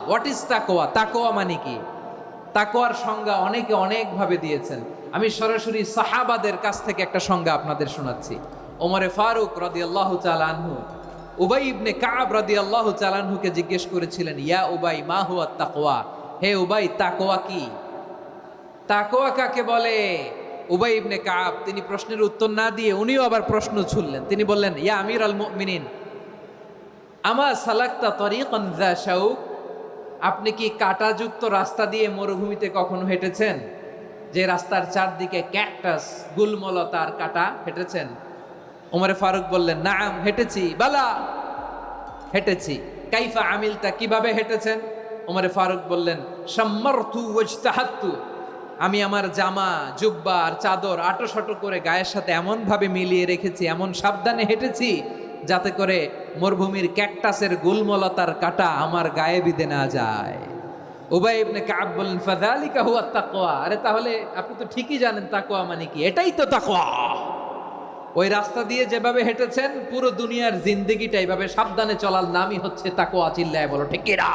What is তাকওয়া? তাকওয়া মানে কি? তাকওয়ার সংজ্ঞা অনেকে অনেকভাবে দিয়েছেন। আমি সরাসরি সাহাবাদের কাছ থেকে একটা সংজ্ঞা আপনাদের শোনাচ্ছি। ওমরে ফারুক রাদিয়াল্লাহু তাআলা আনহু উবাই ইবনে কাব রাদিয়াল্লাহু তাআলা আনহুকে জিজ্ঞেস করেছিলেন, ইয়া উবাই মা হুয়া তাকওয়া? হে উবাই, তাকওয়া কি? তাকওয়া কাকে বলে? উবাই ইবনে কাব তিনি প্রশ্নের উত্তর না দিয়ে উনিও আবার প্রশ্ন ছুড়লেন। তিনি বললেন, ইয়া আমিরাল মুমিনিন, আমা সালাকতা তরিকান যা শাউক? আপনি কি কাঁটাযুক্ত রাস্তা দিয়ে মরুভূমিতে কখনো হেঁটেছেন? যে রাস্তার চারদিকে ক্যাকটাস, গুলমলতার কাঁটা, হেঁটেছেন? ওমরে ফারুক বললেন, নাম, হেঁটেছি। বালা, হেঁটেছি। কাইফা আমিলতা, কিভাবে হেঁটেছেন? ওমরে ফারুক বললেন, শাম্মারতু ওয়াজতাহাত্তু, আমি আমার জামা, জুব্বা আর চাদর আটোসাটো করে গায়ের সাথে এমন ভাবে মিলিয়ে রেখেছি, এমন সাবধানে হেঁটেছি যাতে করে মরুভূমির ক্যাকটাসের গুলমলতার কাঁটা আমার গায়ে বিঁধে না যায়। উবাই ইবনে কাব বললেন, ফাযালিকা হুয়া তাকওয়া। আরে তাহলে আপনি তো ঠিকই জানেন তাকওয়া মানে কি, এটাই তো তাকওয়া। ওই রাস্তা দিয়ে যেভাবে হেঁটেছেন পুরো দুনিয়ার জিন্দেগিটা এইভাবে সাবধানে চলার নামই হচ্ছে তাকওয়া। চিল্লায় বলো ঠিক কিনা?